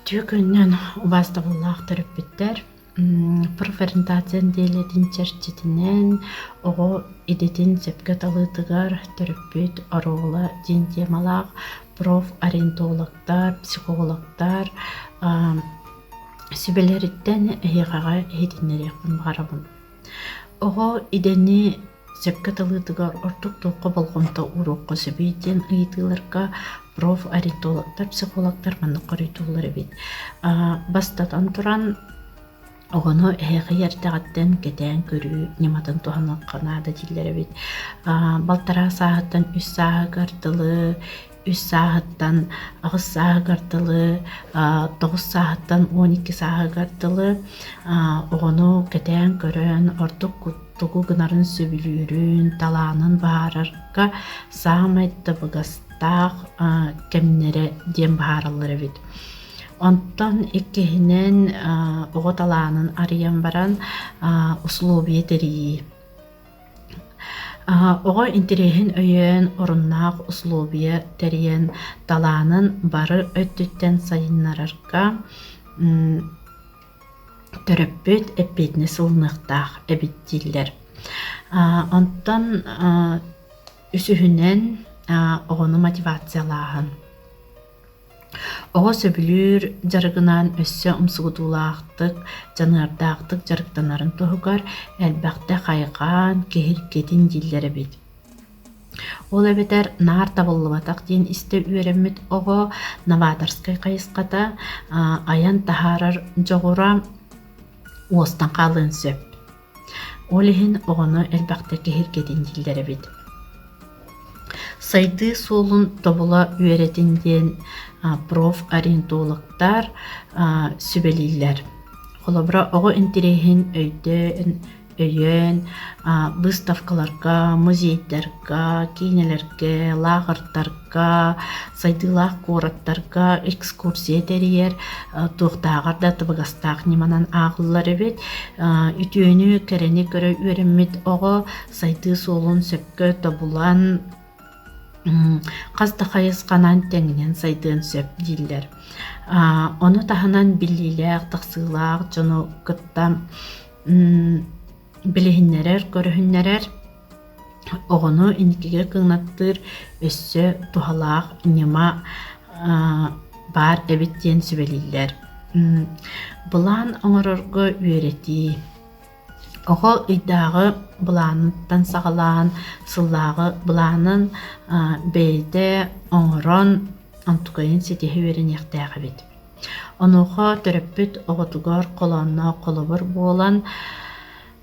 Түйөкөннөн убастабыллаах төрөппүттер. Профориентацион диэлетин чэрчитинен ого идетин сөпкө талыытыгар төрөппүт оруула дин темалаах профориентологтар, психологтар сүбелериттен эйгага эйтиннериэхпин баарабын. Ого идени сөпкө талыытыгар ортук туукка болгомто уруукка сөбүйтен ыйтыыларга профориентологтар, психологтар маннык корыйтуулар эбит. Бастатан туран огону эһэҕи эртэҕэттэн кэтээн көрүү ниматын туһанакканаада диллэр эбит. Балтара сааһыттан үс сааһы гардылы, үс сааһыттан агыс сааһы гардылы, 9 сааһыттан 12 сааһы гардылы огону кэтээн көрөн ортук куттугу гынарын сөбүлүүрүн, талаанын баарарга саамайда быгастаах кэмнере диэн баараллар эбит. Онтон иккиһинен ого талаанын арыйан баран условие терии. Ого интереһин өйөн оруннаах условие териен талаанын бары өттүттен сайыннарарга төрөппүт эппитне сылныктаах эбиттиллер. Онтон үсүһүнен огону мотивациялааһын. Ого сөбүлүүр жарыгынан өссө умсугутуулаахтык, жаныардаахтык жарыктанарын туһугар элбэхтэ хайгаан киһиргетин диллер эбит. Ол эбетер наар табыллыбатак диэн истэ үөрэммит ого новаторскай кайыската аян тахаарар жоҕура уостан хаалыын сөп. Ол иһин огону элбэхтэ киһиргетин диллер эбит. Сайды суолун тобула үөретин диэн профориентологтар сүбелииллер. Холобра ого интереһин өйөн выставкаларга, музейдерга, кинелерге, лагыртарга, сайдылаах куораттарга экскурсия териер туохтаагарда тыбыгастаах ниманан аагыллар эбит. Үтүөнү керени көрө үөрэммит ого сайды суолун сөпкө тобулан казда хайысканан теңинен сайдыын сөп диллер. Ону таһанан биллилээх, тахсыылаах дьону кытта билиһиннерер, көрөһүннерер огону инкиге кыҥнаттыыр өссө туһалаах нима баар эбит диэн сүбелииллер. Былаан оҥорорго үөрети. Ого ыйдаагы былааныттан саҕалаан, сыллааҕы былаанын бэйдэ оҥорон онтукайын ситиһи үөрэнийэхтээх эбит. Онуоха төрөппүт оҕотугар колонно колобур буолан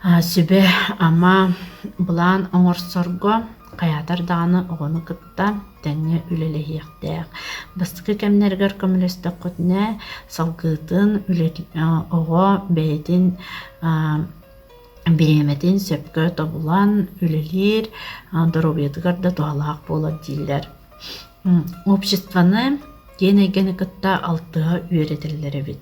сүбэ ама былаан оҥорсорго каятар дааны оҕону кытта тэҥҥэ үлэлэһиэхтээх. Бастыкы кэмнэригэр көмүлөстөххүтнэ салгыытын оҕо бэйэтин биреметин сөпкө тобулан үлэлиир доробиятыгар да туһалаах буолар дииллер. Обществоны киэн кытта алтыга үөретиллер эбит.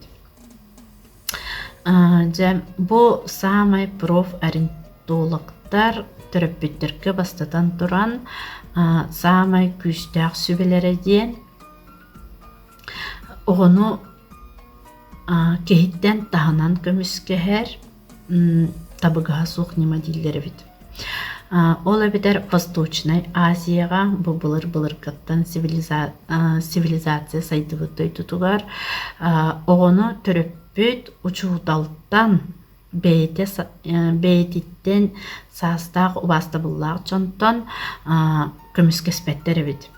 Бу самай профориентологтар төрөппүттөргө бастатан туран самай күстәэх сүбелере диэн огону киһиттэн таһанан көмүскэһэр табыгаһа суох нима дииллер эбит. Ол эбитер Восточной Азияга бу былыр-былыргаттан цивилизация сайдыбытой тутугар огону төрөппүт учууталттан бэйэтиттен саастаах убастабыллаах дьонтон көмүскеспеттер эбит.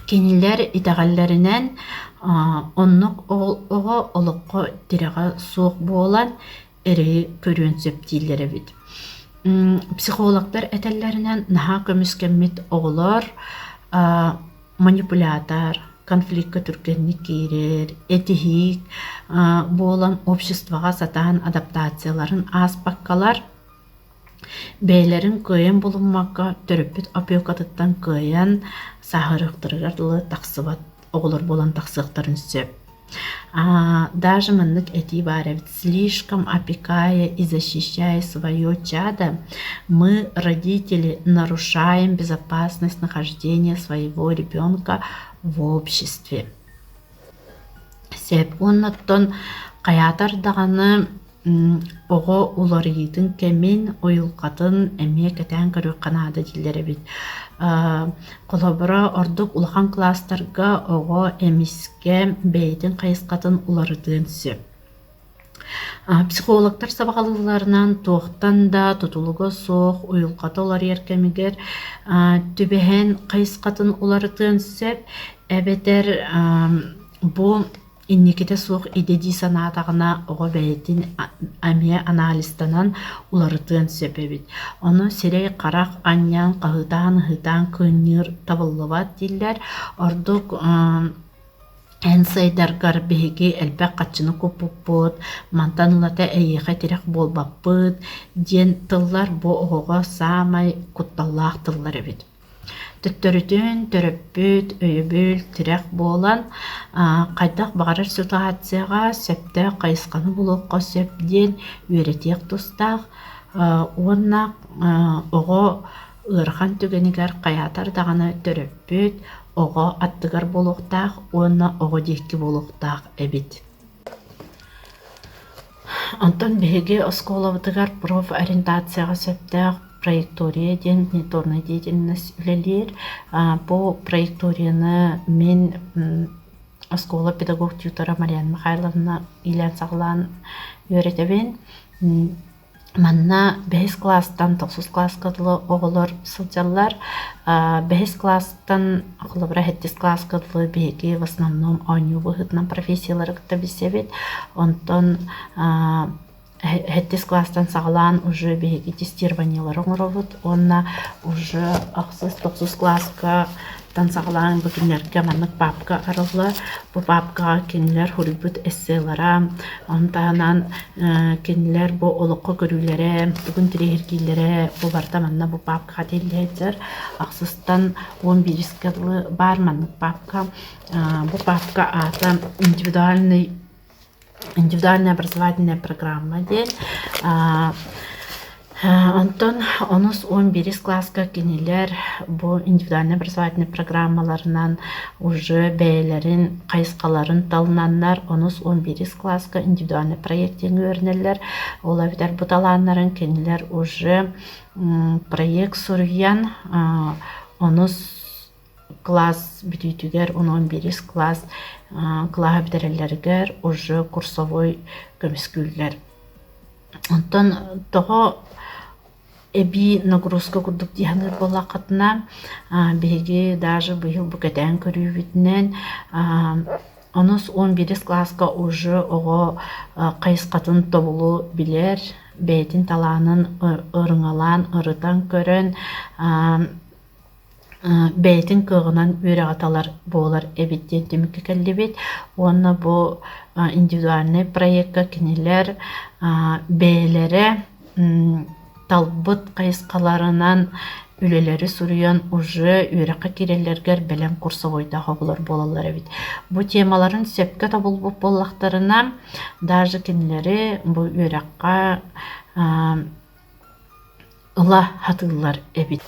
Кинилер итаҕалларынан оннук ого олокко тирэҕэ суох буолан эрэйи көрүөн сөп дииллер эбит. Психологтар этэллэринэн наһаа көмүскэммит оҕолор манипулятор, конфликтка түргэнник киирэр, этиһиик буолан обществоҕа сатаан адаптацияларын ааспаккалар бэйэлэрин кыайан булунмакка төрөппүт опиокатыттан кыайан сааһырыахтарыгар тахсыбат оҕолор буолан тахсыахтарын сөп. Даже маннык эти барят, слишком опекая и защищая свое чадо, мы, родители, нарушаем безопасность нахождения своего ребенка в обществе. Сеп оннаттон каятар даганы ого уларыйтын кемин ойулкатын эмие кетен көрү канада дилдери бит. Колобора ордук улахан класстарга ого эмиске бейтин кайыскатын уларытын сөп. Психологтар сабагалыларынан туохтан да тутулуга соох уюлката олар еркемигер түбэхэн кайыскатын уларытын сөп эбетер бу инниките суох идеди санаатагына ого бэйтин амия анализтанан уларытын сөпебит. Ону сирей карак аньян кахытаан хытаан кынныр табыллыбат диллер ордук Энсайдаргар беги элбек качыны купуппут, мантанылата эйеге тирек болбаппыт, ден тыллар бу оғоға самай кутталлаах тыллар эбит. Төттөрүтүн төрөппүт, өйөбүл тирек болан, кайдак багарар ситуацияга сөпті кайысканы булуққа сөпден үйретек тустақ, онна оғы ырхан түгенігер каятар дағаны төрөппүт, оға аттыгар болуқтақ, онна оға декки болуқтақ эбит. Антон беге осколовдыгар профориентацияға сөптақ проектория ден неторный деятельность үлелер. По проекторияны мен оскола педагог тютора Марияна Михайловна Ильян Сағлан өретебен. Манна 5 класстан 9 класска дылы оғылар сылжалар. 5 класстан оғылыбыра 7 класска дылы беги в основном ойну бұғытнан профессиялары күтті бісебет. Онтон 7 класстан сағылан уже беги тестированиялар оңыровыд. Онна уже 9 класска сағылан бүгінлерге маннық папка арылы. Бұл папкаға кенілер хулбут эссейлара, онтағынан кенілер бұл олыққы көрілері, бүгін тірегіргейлері бұл барда манна бұл папкаға делдейдер. Ақсыстан 11 скадлы бар маннық папка. Бұл папка аты индивидуальная образовательная программа дел. Антон онус 11 класска кенелер бу индивидуальный образовательный программаларынан уже бәйлерин кайыскаларын талынаннар. Онус 11 класска индивидуальный проекттен өрнелер. Олавидар буталаннарын кенелер уже проект сурьян. Онус класс бүтүйтүгер 11 класс клаға бідерелергер уже курсовой көміскүлер. Антон тоғы эби нагрузка курдук дияны бола қатына беги даже быйыл бүкетен көрүү битінен онус 11 класска уже оғы кайыскатын тобулу билер, бейтин таланын ырыңалан, ырытан көрін, бейтин кығынан үйрағаталар болар эбиттен түмікке кәлдебет. Оны бұл индивидуальный проектка кенелер бейлері талбыт кайыскаларынан үлелері сүрүйен уже үйраққа керелергер бәлем курсовойда қобылар болалар эбит. Бұл темаларын сөпке табыл бұл боллақтарына даже кенелері бұл үйраққа ыла хатылар эбит.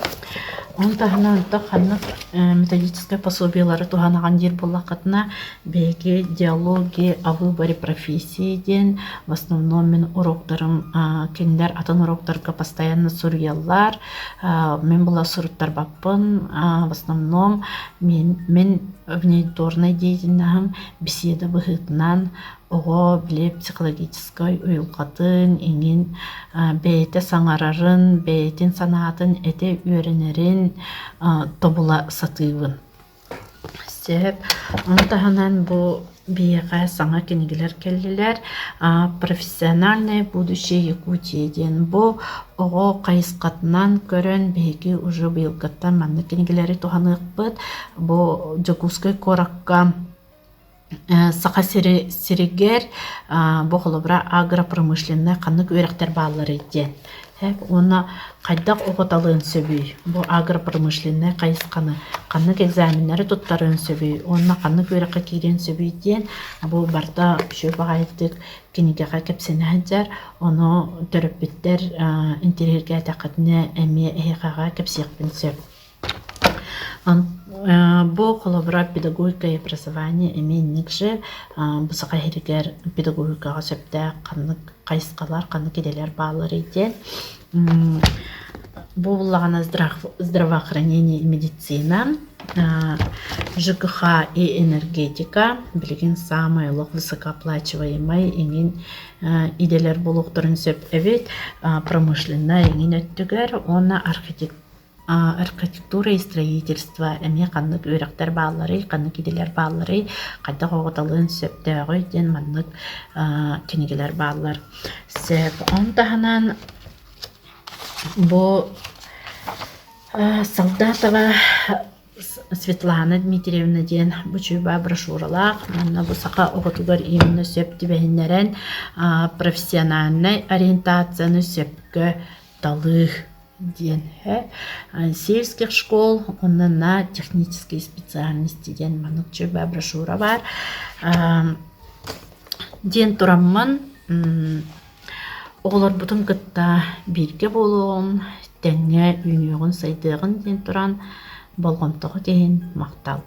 Онтағына қанық методическое пособиялары туғанаған дер болақатына беге диалоги о выборе профессии ден. В основном мен уроктарым кендер атын уроктарға постоянно сурьялар. Мен была сурыттар баппын. В основном мен внедорной деятельнағым беседа бұғытынан оға біле психологической уйылқатын, еңін бәйті саңарарын, бәйтін санатын әте үйренерін тобыла сатыйвын. Сеп, онтағынан бұл бейеға саңа кенегілер келділер. Профессиональное будущее Якутияден бұл оға қайысқатынан көрін бейге уже бұйылғаттан манны кенегілері туғанық бұд. Бұл Джокускай кораққа сақа сиригер бұғылыбыра агропромышленная қанық өректер бағылар еден. Оны қайдақ оғыталығын сөбей. Бұл агропромышленная қайысқаны қанық экзаменлері тұттарын сөбей. Оны қанық өрекке кейден сөбей ден. Бұл барда шөп ағайдық кенегеға кепсені әдер. Оны төріппеттер интерьерге әтақытыны әме әйқаға кепсеқпен сөп. Бу коллабора педагогика и образование эменник же бусака херигер педагогикага сөптө каннык кайыскалар, каннык иделер баалар иден. Бу буллагана здравоохранение и медицина, ЖКХ и энергетика, билген самый лох высокооплачиваемый эңин иделер болуктурун сөп эбит, промышленная эңин өттүгөр, онна архитектура и строительство эме каннык үйрөктөр баалары, каннык иделер баалары, кайда коготалын сөптөгөй ден маннык тенегелер баалар. Сөп онтаханан бу Солдатова Светлана Дмитриевна ден бучуйба брошюралах, манна бусака оготугар именно сөп тибэхиннерен профессиональной ориентацияны сөпкө талых ден. Сельских школ, онна на технические специальности ден маннык чуйба брошюра бар. Ден турамман оғылар бұтын кытта бирге болуын, тәңе үйнеғын сайдығын ден туран болғымтығы дейін мақтал.